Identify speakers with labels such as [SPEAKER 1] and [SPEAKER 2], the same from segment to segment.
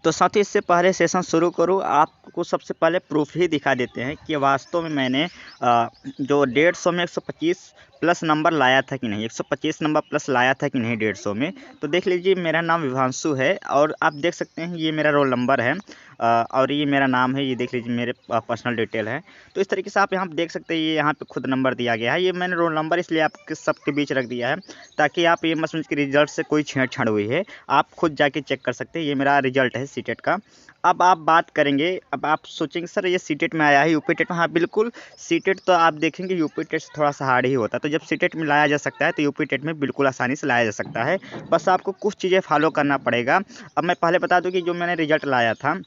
[SPEAKER 1] तो साथियों, इससे पहले सेशन शुरू करूँ, आपको सबसे पहले प्रूफ ही दिखा देते हैं कि वास्तव में मैंने जो 150 में 125 प्लस नंबर लाया था कि नहीं, 125 नंबर प्लस लाया था कि नहीं 150 में। तो देख लीजिए, मेरा नाम विभांशु है और आप देख सकते हैं ये मेरा रोल नंबर है और ये मेरा नाम है। ये देख लीजिए, मेरे पर्सनल डिटेल है। तो इस तरीके से आप यहाँ देख सकते हैं, ये यहाँ पे खुद नंबर दिया गया है। ये मैंने रोल नंबर इसलिए आपके सबके बीच रख दिया है ताकि आप ये मत समझ कि रिजल्ट से कोई छेड़छाड़ हुई है। आप खुद जाके चेक कर सकते हैं। ये मेरा रिजल्ट है सीटेट का। अब आप बात करेंगे, अब आप सोचेंगे सर ये सीटेट में आया है, यूपी टेट में। हाँ बिल्कुल, सीटेट तो आप देखेंगे यूपी टेट से थोड़ा सा हार्ड ही होता है। तो जब सीटेट में लाया जा सकता है तो यूपी टेट में बिल्कुल आसानी से लाया जा सकता है। बस आपको कुछ चीज़ें फॉलो करना पड़ेगा। अब मैं पहले बता दूं कि जो मैंने रिजल्ट लाया था,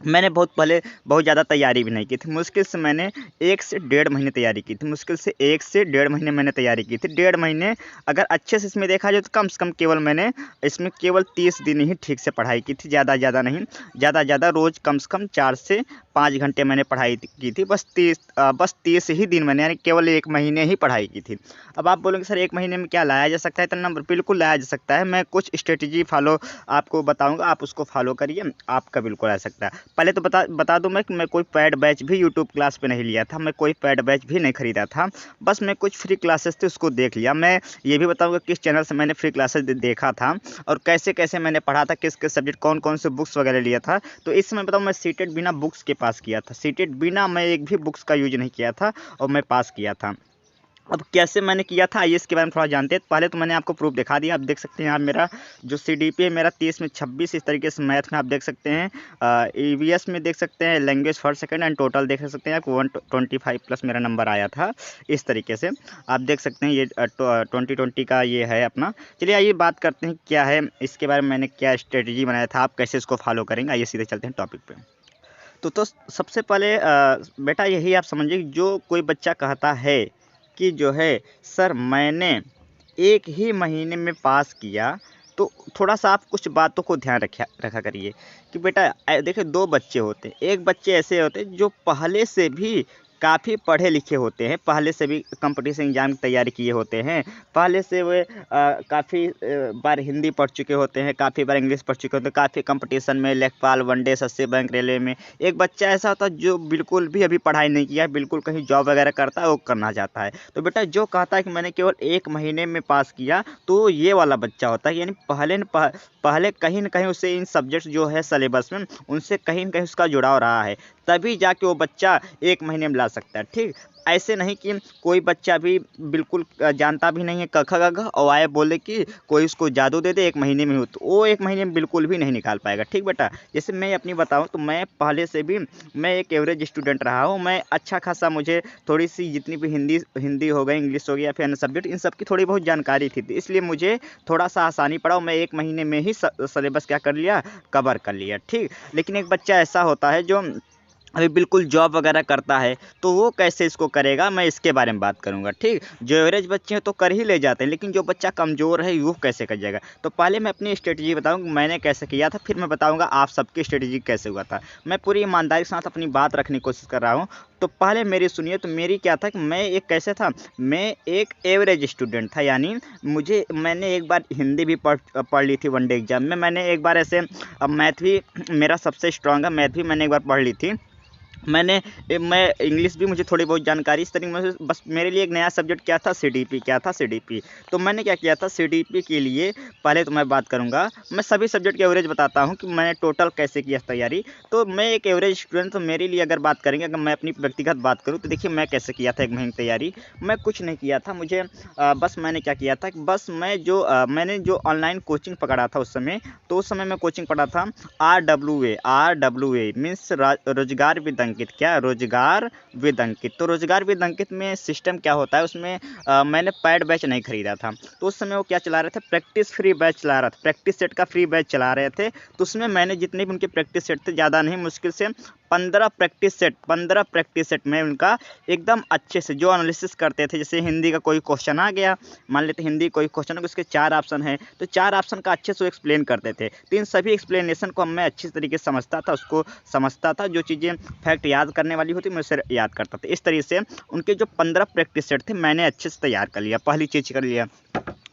[SPEAKER 1] मैंने बहुत ज़्यादा तैयारी भी नहीं की थी। मुश्किल से मैंने 1 से 1.5 महीने तैयारी की थी। मुश्किल से 1 से 1.5 महीने मैंने तैयारी की थी। 1.5 महीने अगर अच्छे से इसमें देखा जाए तो कम से कम केवल मैंने इसमें केवल 30 दिन ही ठीक से पढ़ाई की थी। ज़्यादा नहीं, ज़्यादा रोज़ कम से कम 4 से 5 घंटे मैंने पढ़ाई की थी। बस 30 ही दिन मैंने, यानी केवल 1 महीने ही पढ़ाई की थी। अब आप बोलेंगे सर 1 महीने में क्या लाया जा सकता है इतना नंबर? बिल्कुल लाया जा सकता है। मैं कुछ स्ट्रेटजी फॉलो आपको बताऊँगा, आप उसको फॉलो करिए, आपका बिल्कुल आ सकता है। पहले तो बता दूं मैं कि मैं कोई पेड बैच भी यूट्यूब क्लास पे नहीं लिया था। मैं कोई पेड बैच भी नहीं खरीदा था। बस मैं कुछ फ्री क्लासेस थे उसको देख लिया। मैं ये भी बताऊंगा किस चैनल से मैंने फ्री क्लासेस देखा था और कैसे कैसे मैंने पढ़ा था, किस किस सब्जेक्ट कौन कौन से बुक्स वगैरह लिया था। तो इस समय बताऊँ, मैं सीटेट बिना बुक्स के पास किया था। सीटेट बिना मैं एक भी बुक्स का यूज नहीं किया था और मैं पास किया था। अब कैसे मैंने किया था आइए इसके बारे में थोड़ा जानते हैं। पहले तो मैंने आपको प्रूफ दिखा दिया। आप देख सकते हैं यहाँ मेरा जो सीडीपी है मेरा 30 में 26। इस तरीके से मैथ में आप देख सकते हैं, ईवीएस में देख सकते हैं, language first second and total देख सकते हैं आप 125 प्लस मेरा नंबर आया था। इस तरीके से आप देख सकते हैं। ये 2020 का ये है अपना। चलिए आइए बात करते हैं क्या है इसके बारे में, मैंने क्या स्ट्रेटजी बनाया था, आप कैसे इसको फॉलो करेंगे। आइए सीधे चलते हैं टॉपिक पे। तो सबसे पहले बेटा यही आप समझिए, जो कोई बच्चा कहता है कि जो है सर मैंने 1 ही महीने में पास किया, तो थोड़ा-सा आप कुछ बातों को ध्यान रखा करिए कि बेटा देखिए 2 बच्चे होते हैं। एक बच्चे ऐसे होते हैं जो पहले से भी काफ़ी पढ़े लिखे होते हैं, पहले से भी कॉम्पिटिशन एग्ज़ाम की तैयारी किए होते हैं, पहले से वे काफ़ी बार हिंदी पढ़ चुके होते हैं, काफ़ी बार इंग्लिश पढ़ चुके होते हैं, काफ़ी कॉम्पिटिशन में लेखपाल, वनडे, एसएससी, बैंक, रेलवे में। एक बच्चा ऐसा होता है जो बिल्कुल भी अभी पढ़ाई नहीं किया है, बिल्कुल कहीं जॉब वगैरह करता है, वो करना चाहता है। तो बेटा जो कहता है कि मैंने केवल 1 महीने में पास किया, तो ये वाला बच्चा होता है। यानी पहले कहीं न कहीं उसे इन सब्जेक्ट्स जो है सिलेबस में, उनसे कहीं न कहीं उसका जुड़ाव रहा है, तभी जाके वो बच्चा 1 महीने में ला सकता है, ठीक? ऐसे नहीं कि कोई बच्चा भी बिल्कुल जानता भी नहीं है क ख ग घ और आए बोले कि कोई उसको जादू दे दे 1 महीने में हो, तो वो 1 महीने में बिल्कुल भी नहीं निकाल पाएगा, ठीक बेटा? जैसे मैं अपनी बताऊँ तो मैं पहले से भी मैं एक एवरेज स्टूडेंट रहा हूँ। मैं अच्छा खासा, मुझे थोड़ी-सी जितनी भी हिंदी हो गई, इंग्लिश हो गया, फिर अन्य सब्जेक्ट, इन सब की थोड़ी बहुत जानकारी थी। तो इसलिए मुझे थोड़ा-सा आसानी पड़ा और मैं 1 महीने में ही सिलेबस क्या कर लिया, कवर कर लिया, ठीक? लेकिन एक बच्चा ऐसा होता है जो अभी बिल्कुल जॉब वगैरह करता है, तो वो कैसे इसको करेगा, मैं इसके बारे में बात करूँगा, ठीक? जो एवरेज बच्चे हैं तो कर ही ले जाते हैं, लेकिन जो बच्चा कमज़ोर है वो कैसे कर जाएगा? तो पहले मैं अपनी स्ट्रेटजी बताऊँ मैंने कैसे किया था, फिर मैं बताऊँगा आप सबकी स्ट्रेटजी कैसे हुआ था। मैं पूरी ईमानदारी के साथ अपनी बात रखने की कोशिश कर रहा हूँ। तो पहले मेरी सुनिए, तो मेरी क्या था कि मैं एक कैसे था, मैं एक एवरेज स्टूडेंट था। यानी मैंने एक बार हिंदी भी पढ़ ली थी वनडे एग्ज़ाम में। मैंने एक बार ऐसे, अब मैथ भी मेरा सबसे स्ट्रॉन्ग है, मैथ भी मैंने एक बार पढ़ ली थी। मैं इंग्लिश भी मुझे थोड़ी बहुत जानकारी, इस तरीके से बस मेरे लिए एक नया सब्जेक्ट क्या था, सीडीपी। तो मैंने क्या किया था सीडीपी के लिए, पहले तो मैं बात करूंगा, मैं सभी सब्जेक्ट की एवरेज बताता हूं कि मैंने टोटल कैसे किया तैयारी। तो मैं एक एवरेज स्टूडेंट, तो मेरे लिए अगर बात करेंगे, अगर मैं अपनी व्यक्तिगत बात करूँ तो देखिए मैं कैसे किया था 1 महीने की तैयारी। मैं कुछ नहीं किया था, मुझे बस मैंने क्या किया था कि बस मैंने जो ऑनलाइन कोचिंग पकड़ा था उस समय, तो उस समय मैं कोचिंग पढ़ा था RWA मीन्स रोजगार विद अंकित। क्या? रोजगार विद अंकित। तो रोजगार विद अंकित में सिस्टम क्या होता है, उसमें मैंने पेड बैच नहीं खरीदा था। तो उस समय वो क्या चला रहे थे, प्रैक्टिस फ्री बैच चला रहा था, प्रैक्टिस सेट का फ्री बैच चला रहे थे। तो उसमें मैंने जितने भी उनके प्रैक्टिस सेट थे, ज़्यादा नहीं, मुश्किल से 15 प्रैक्टिस सेट में उनका एकदम अच्छे से जो एनालिसिस करते थे। जैसे हिंदी का कोई क्वेश्चन आ गया, मान लेते हिंदी कोई क्वेश्चन है, उसके 4 ऑप्शन है, तो 4 ऑप्शन का अच्छे से एक्सप्लेन करते थे। तो इन सभी एक्सप्लेनेशन को मैं अच्छी तरीके से समझता था, जो चीज़ें फैक्ट याद करने वाली होती मैं उसे याद करता था। इस तरीके से उनके जो 15 प्रैक्टिस सेट थे मैंने अच्छे से तैयार कर लिया, पहली चीज़ कर लिया।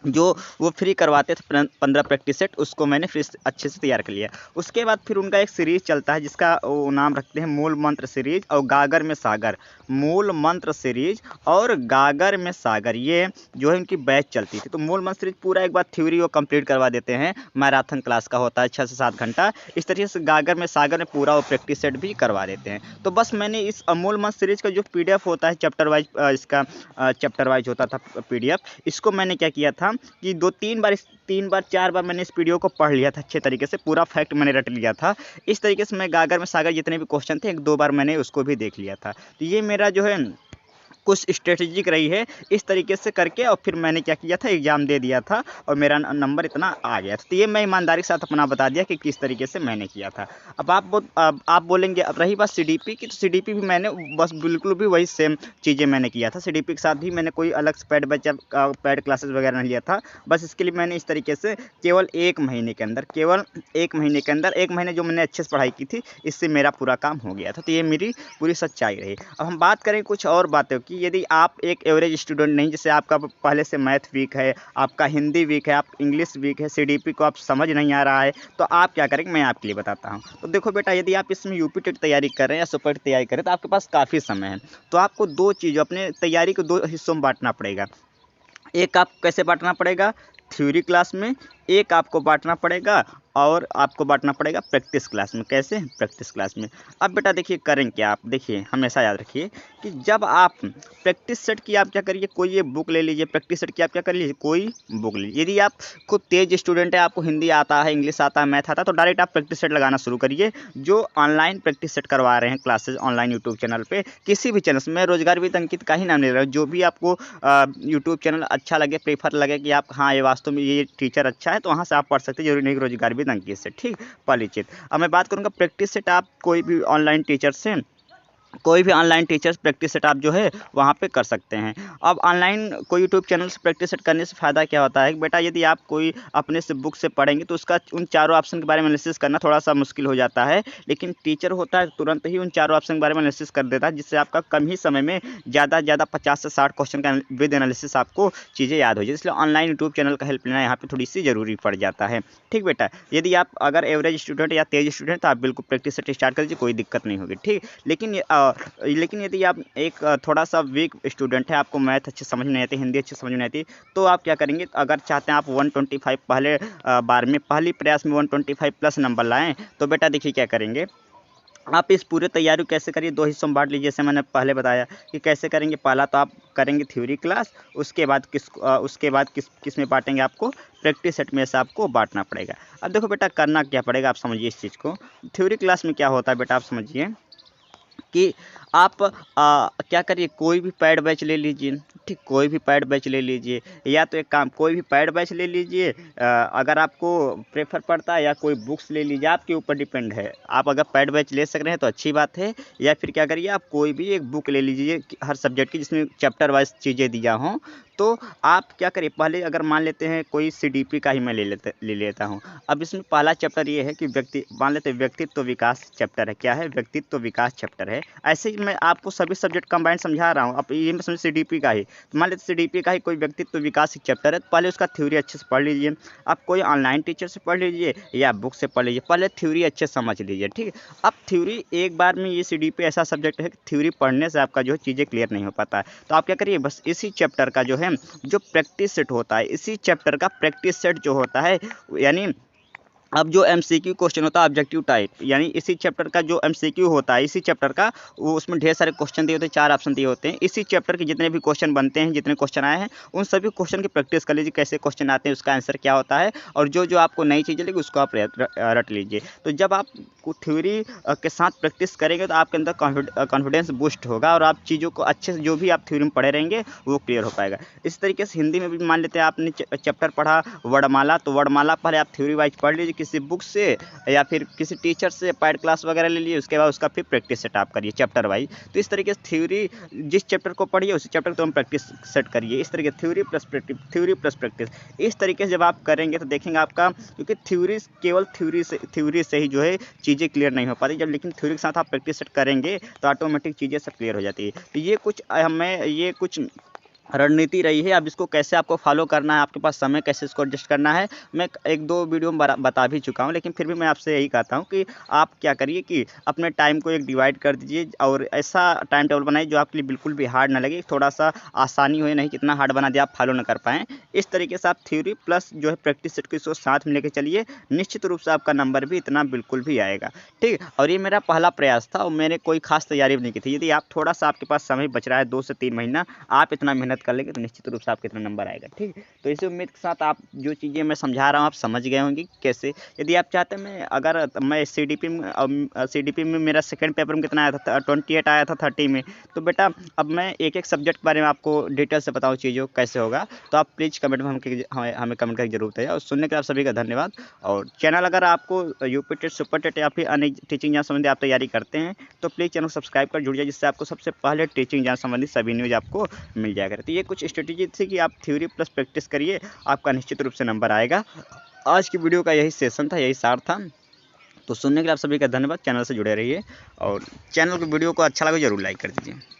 [SPEAKER 1] जो वो फ्री करवाते थे 15 प्रैक्टिस सेट, उसको मैंने फिर अच्छे से तैयार कर लिया। उसके बाद फिर उनका एक सीरीज़ चलता है जिसका वो नाम रखते हैं मूल मंत्र सीरीज और गागर में सागर। मूल मंत्र सीरीज और गागर में सागर, ये जो है उनकी बैच चलती थी। तो मूल मंत्र सीरीज पूरा एक बार थ्योरी वो कंप्लीट करवा देते हैं, मैराथन क्लास का होता है 6 से 7 घंटा। इस तरीके से गागर में सागर में पूरा वो प्रैक्टिस सेट भी करवा देते हैं। तो बस मैंने इस मूल मंत्र सीरीज का जो PDF होता है चैप्टर वाइज, इसका चैप्टर वाइज होता था PDF, इसको मैंने क्या किया था कि 3 बार 4 बार मैंने इस वीडियो को पढ़ लिया था अच्छे तरीके से, पूरा फैक्ट मैंने रट लिया था। इस तरीके से मैं गागर में सागर जितने भी क्वेश्चन थे 1-2 बार मैंने उसको भी देख लिया था। तो ये मेरा जो है कुछ स्ट्रेटेजिक रही है, इस तरीके से करके और फिर मैंने क्या किया था, एग्ज़ाम दे दिया था और मेरा नंबर इतना आ गया था। तो ये मैं ईमानदारी के साथ अपना बता दिया कि किस तरीके से मैंने किया था। अब आप बोलेंगे, अब रही बात CDP की, तो CDP भी मैंने बस बिल्कुल भी वही सेम चीज़ें मैंने किया था। CDP के साथ भी मैंने कोई अलग से पेड क्लासेस वगैरह नहीं लिया था। बस इसके लिए मैंने इस तरीके से केवल 1 महीने के अंदर, 1 महीने जो मैंने अच्छे से पढ़ाई की थी, इससे मेरा पूरा काम हो गया था। तो ये मेरी पूरी सच्चाई रही। अब हम बात करें कुछ और बातों की। यदि आप एक एवरेज स्टूडेंट नहीं, जैसे आपका पहले से मैथ वीक है, आपका हिंदी वीक है, आप इंग्लिश वीक है, CDP को आप समझ नहीं आ रहा है, तो आप क्या करेंगे मैं आपके लिए बताता हूँ। तो देखो बेटा, यदि आप इसमें UP टेट तैयारी कर रहे हैं या सुपर टेट तैयारी कर रहे हैं तो आपके पास काफ़ी समय है। तो आपको 2 चीज़, अपने तैयारी को 2 हिस्सों में बांटना पड़ेगा। एक आप कैसे बांटना पड़ेगा, थ्योरी क्लास में, एक आपको बांटना पड़ेगा और आपको बांटना पड़ेगा प्रैक्टिस क्लास में। कैसे, प्रैक्टिस क्लास में। अब बेटा देखिए करें क्या आप, देखिए हमेशा याद रखिए कि जब आप प्रैक्टिस सेट की, आप क्या करिए, कोई ये बुक ले लीजिए, प्रैक्टिस सेट की आप क्या कर लीजिए, कोई बुक ले लीजिए। यदि आप खूब तेज स्टूडेंट है, आपको हिंदी आता है, इंग्लिश आता है, मैथ आता है, तो डायरेक्ट आप प्रैक्टिस सेट लगाना शुरू करिए। जो ऑनलाइन प्रैक्टिस सेट करवा रहे हैं क्लासेज ऑनलाइन यूट्यूब चैनल पे, किसी भी चैनल से, मैं रोजगार विद अंकित का ही नाम ले रहा हूँ, जो भी आपको यूट्यूब चैनल अच्छा लगे, प्रेफर लगे कि आप हाँ ये वास्तव में ये टीचर अच्छा है, तो वहाँ से आप पढ़ सकते हैं। जरूरी नहीं कि रोजगार विद अंकित से, ठीक, पहली चीज़। अब मैं बात करूँगा प्रैक्टिस सेट, आप कोई भी ऑनलाइन टीचर से, कोई भी ऑनलाइन टीचर्स प्रैक्टिस सेट आप जो है वहाँ पे कर सकते हैं। अब ऑनलाइन कोई यूट्यूब चैनल से प्रैक्टिस सेट करने से फ़ायदा क्या होता है कि बेटा, यदि आप कोई अपने से बुक से पढ़ेंगे तो उसका उन चारों ऑप्शन के बारे में एनालिसिस करना थोड़ा सा मुश्किल हो जाता है, लेकिन टीचर होता है तुरंत ही उन चारों ऑप्शन के बारे में एनालिसिस कर देता है, जिससे आपका कम ही समय में ज़्यादा से ज़्यादा 50 से 60 क्वेश्चन का विद एनालिसिस आपको चीज़ें याद हो जाए। इसलिए ऑनलाइन यूट्यूब चैनल का हेल्प लेना यहाँ पर थोड़ी सी ज़रूरी पड़ जाता है। ठीक बेटा, यदि आप अगर एवरेज स्टूडेंट या तेज स्टूडेंट तो आप बिल्कुल प्रैक्टिस सेट स्टार्ट कर दीजिए, कोई दिक्कत नहीं होगी। ठीक, लेकिन यदि आप एक थोड़ा सा वीक स्टूडेंट है, आपको मैथ अच्छे समझ नहीं आती, हिंदी अच्छे समझ नहीं आती, तो आप क्या करेंगे, अगर चाहते हैं आप 125 पहले बार में, पहली प्रयास में 125 प्लस नंबर लाएं, तो बेटा देखिए क्या करेंगे, आप इस पूरे तैयारी को कैसे करिए, 2 हिस्सों में बांट लीजिए। जैसे मैंने पहले बताया कि कैसे करेंगे। पहला तो आप करेंगे थ्योरी क्लास, उसके बाद किस में बांटेंगे, आपको प्रैक्टिस सेट में से आपको बांटना पड़ेगा। अब देखो बेटा, करना क्या पड़ेगा, आप समझिए इस चीज़ को। थ्योरी क्लास में क्या होता है बेटा, आप समझिए कि आप क्या करिए, कोई भी पैड बैच ले लीजिए। ठीक, कोई भी पैड बैच ले लीजिए, या तो एक काम, कोई भी पैड बैच ले लीजिए, अगर आपको प्रेफर पड़ता है, या कोई बुक्स ले लीजिए, आपके ऊपर डिपेंड है। आप अगर पैड बैच ले सक रहे हैं तो अच्छी बात है, या फिर क्या करिए, आप कोई भी एक बुक ले लीजिए हर सब्जेक्ट की, जिसमें चैप्टर वाइज चीज़ें दिया हों। तो आप क्या करिए, पहले अगर मान लेते हैं कोई CDP का ही मैं ले लेता हूँ। अब इसमें पहला चैप्टर ये है कि मान लेते हैं व्यक्तित्व विकास चैप्टर है। क्या है, व्यक्तित्व विकास चैप्टर है। ऐसे ही मैं आपको सभी सब्जेक्ट कंबाइंड समझा रहा हूँ। अब ये मैं समझ CDP का ही, तो मान लेते CDP का ही कोई व्यक्तित्व विकास चैप्टर है, तो पहले उसका थ्योरी अच्छे से पढ़ लीजिए। आप कोई ऑनलाइन टीचर से पढ़ लीजिए या बुक से पढ़ लीजिए, पहले थ्योरी अच्छे से समझ लीजिए। ठीक है, अब थ्योरी एक बार में, ये CDP ऐसा सब्जेक्ट है कि थ्योरी पढ़ने से आपका जो है चीज़ें क्लियर नहीं हो पाता है। तो आप क्या करिए, बस इसी चैप्टर का जो है, जो प्रैक्टिस सेट होता है, इसी चैप्टर का प्रैक्टिस सेट जो होता है, यानी अब जो MCQ क्वेश्चन होता है ऑब्जेक्टिव टाइप, यानी इसी चैप्टर का जो MCQ होता है, इसी चैप्टर का, वो उसमें ढेर सारे क्वेश्चन दिए होते हैं, 4 ऑप्शन दिए होते हैं। इसी चैप्टर के जितने भी क्वेश्चन बनते हैं, जितने क्वेश्चन आए हैं, उन सभी क्वेश्चन की प्रैक्टिस कर लीजिए, कैसे क्वेश्चन आते हैं, उसका आंसर क्या होता है, और जो आपको नई चीज़ें लगी उसको आप रट लीजिए। तो जब आप थ्योरी के साथ प्रैक्टिस करेंगे तो आपके अंदर कॉन्फिडेंस बूस्ट होगा, और आप चीज़ों को अच्छे से, जो भी आप थ्योरी में पढ़े रहेंगे वो क्लियर हो पाएगा। इस तरीके से हिंदी में भी मान लेते हैं आपने चैप्टर पढ़ा वर्णमाला, तो वर्णमाला पहले आप थ्योरी वाइज पढ़ लीजिए किसी बुक से, या फिर किसी टीचर से पैड क्लास वगैरह ले लिए, उसके बाद उसका फिर प्रैक्टिस सेट आप करिए चैप्टर वाइज। तो इस तरीके से थ्योरी, जिस चैप्टर को पढ़िए उसी चैप्टर को हम प्रैक्टिस सेट करिए। इस तरीके थ्योरी प्लस प्रैक्टिस, इस तरीके से जब आप करेंगे तो देखेंगे आपका, क्योंकि थ्योरी, केवल थ्योरी से ही जो है चीज़ें क्लियर नहीं हो पाती, जब लेकिन थ्योरी के साथ आप प्रैक्टिस सेट करेंगे तो ऑटोमेटिक चीज़ें सब क्लियर हो जाती है। तो ये कुछ रणनीति रही है। अब इसको कैसे आपको फॉलो करना है, आपके पास समय कैसे इसको एडजस्ट करना है, मैं 1-2 वीडियो में बता भी चुका हूँ, लेकिन फिर भी मैं आपसे यही कहता हूँ कि आप क्या करिए कि अपने टाइम को एक डिवाइड कर दीजिए और ऐसा टाइम टेबल बनाइए जो आपके लिए बिल्कुल भी हार्ड ना लगे, थोड़ा-सा आसानी हो, नहीं कितना हार्ड बना दिया आप फॉलो ना कर पाएँ। इस तरीके से आप थ्योरी प्लस जो है प्रैक्टिस सेट को इसको साथ में लेके चलिए, निश्चित रूप से आपका नंबर भी इतना बिल्कुल भी आएगा। ठीक, और ये मेरा पहला प्रयास था और मैंने कोई खास तैयारी भी नहीं की थी। यदि आप थोड़ा-सा आपके पास समय बच रहा है 2 से 3 महीना, आप इतना मेहनत कर लेंगे तो निश्चित रूप से आपका इतना नंबर आएगा। ठीक, तो इसी उम्मीद के साथ आप जो चीज़ें मैं समझा रहा हूँ आप समझ गए होंगे कि कैसे। यदि आप चाहते हैं मैं सीडीपी में मेरा सेकंड पेपर में कितना आया था 28 आया था 30 में, तो बेटा अब मैं एक-एक सब्जेक्ट के बारे में आपको डिटेल से बताऊँ चीज़ों कैसे होगा, तो आप प्लीज़ कमेंट में हमें कमेंट करके ज़रूर बताइए और सुनने के लिए आप सभी का धन्यवाद। और चैनल अगर आपको यूपी टेट, सुपर टेट या फिर अन्य टीचिंग एग्जाम संबंधी आप तैयारी करते हैं तो प्लीज़ चैनल को सब्सक्राइब कर जुड़ जाइए, जिससे आपको सबसे पहले टीचिंग एग्जाम संबंधी सभी न्यूज़ आपको मिल जाया करे। तो ये कुछ स्ट्रेटेजी थी कि आप थ्योरी प्लस प्रैक्टिस करिए, आपका निश्चित रूप से नंबर आएगा। आज की वीडियो का यही सेशन था, यही सार था। तो सुनने के लिए आप सभी का धन्यवाद। चैनल से जुड़े रहिए और चैनल को वीडियो को अच्छा लगे ज़रूर लाइक कर दीजिए।